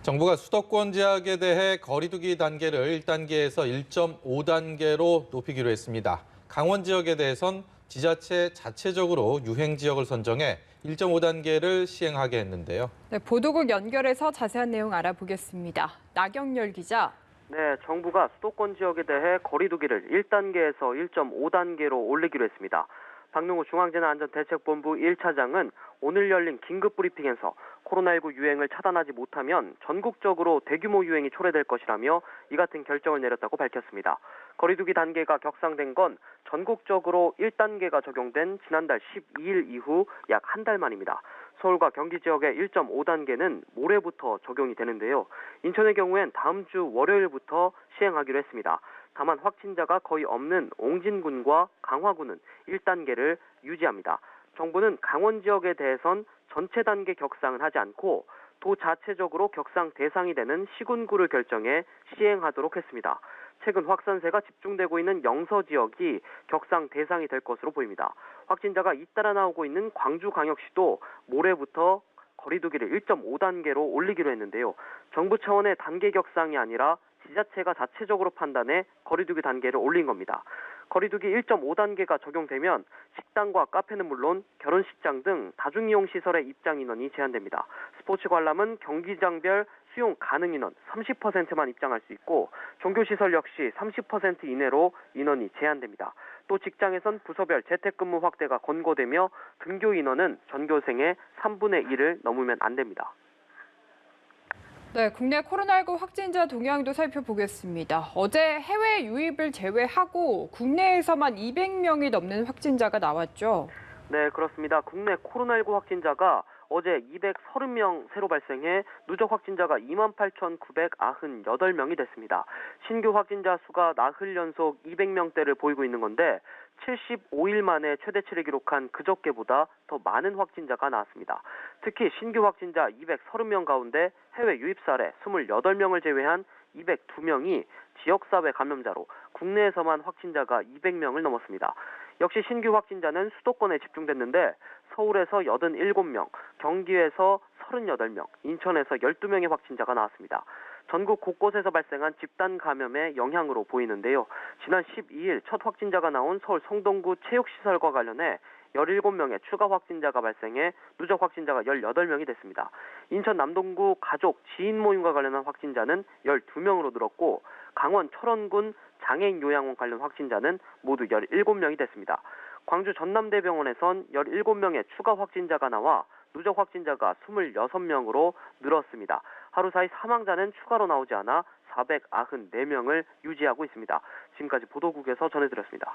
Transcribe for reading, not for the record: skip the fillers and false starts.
정부가 수도권 지역에 대해 거리두기 단계를 1단계에서 1.5단계로 높이기로 했습니다. 강원 지역에 대해선 지자체 자체적으로 유행 지역을 선정해 1.5단계를 시행하게 했는데요. 네, 보도국 연결해서 자세한 내용 알아보겠습니다. 나경열 기자. 네, 정부가 수도권 지역에 대해 거리두기를 1단계에서 1.5단계로 올리기로 했습니다. 박능우 중앙재난안전대책본부 1차장은 오늘 열린 긴급 브리핑에서 코로나19 유행을 차단하지 못하면 전국적으로 대규모 유행이 초래될 것이라며 이 같은 결정을 내렸다고 밝혔습니다. 거리두기 단계가 격상된 건 전국적으로 1단계가 적용된 지난달 12일 이후 약 한 달 만입니다. 서울과 경기 지역의 1.5단계는 모레부터 적용이 되는데요. 인천의 경우엔 다음 주 월요일부터 시행하기로 했습니다. 다만 확진자가 거의 없는 옹진군과 강화군은 1단계를 유지합니다. 정부는 강원 지역에 대해선 전체 단계 격상은 하지 않고 도 자체적으로 격상 대상이 되는 시군구를 결정해 시행하도록 했습니다. 최근 확산세가 집중되고 있는 영서 지역이 격상 대상이 될 것으로 보입니다. 확진자가 잇따라 나오고 있는 광주광역시도 모레부터 거리두기를 1.5단계로 올리기로 했는데요. 정부 차원의 단계 격상이 아니라 지자체가 자체적으로 판단해 거리두기 단계를 올린 겁니다. 거리두기 1.5단계가 적용되면 식당과 카페는 물론 결혼식장 등 다중이용시설의 입장 인원이 제한됩니다. 스포츠 관람은 경기장별 수용 가능 인원 30%만 입장할 수 있고 종교시설 역시 30% 이내로 인원이 제한됩니다. 또 직장에선 부서별 재택근무 확대가 권고되며 등교 인원은 전교생의 3분의 1을 넘으면 안 됩니다. 네, 국내 코로나19 확진자 동향도 살펴보겠습니다. 어제 해외 유입을 제외하고 국내에서만 200명이 넘는 확진자가 나왔죠. 네, 그렇습니다. 국내 코로나19 확진자가 어제 230명 새로 발생해 누적 확진자가 28,998명이 됐습니다. 신규 확진자 수가 나흘 연속 200명대를 보이고 있는 건데 75일 만에 최대치를 기록한 그저께보다 더 많은 확진자가 나왔습니다. 특히 신규 확진자 230명 가운데 해외 유입 사례 28명을 제외한 202명이 지역사회 감염자로 국내에서만 확진자가 200명을 넘었습니다. 역시 신규 확진자는 수도권에 집중됐는데 서울에서 87명, 경기에서 38명, 인천에서 12명의 확진자가 나왔습니다. 전국 곳곳에서 발생한 집단 감염의 영향으로 보이는데요. 지난 12일 첫 확진자가 나온 서울 성동구 체육시설과 관련해 17명의 추가 확진자가 발생해 누적 확진자가 18명이 됐습니다. 인천 남동구 가족, 지인 모임과 관련한 확진자는 12명으로 늘었고 강원 철원군 장애인 요양원 관련 확진자는 모두 17명이 됐습니다. 광주 전남대병원에선 17명의 추가 확진자가 나와 누적 확진자가 26명으로 늘었습니다. 하루 사이 사망자는 추가로 나오지 않아 494명을 유지하고 있습니다. 지금까지 보도국에서 전해드렸습니다.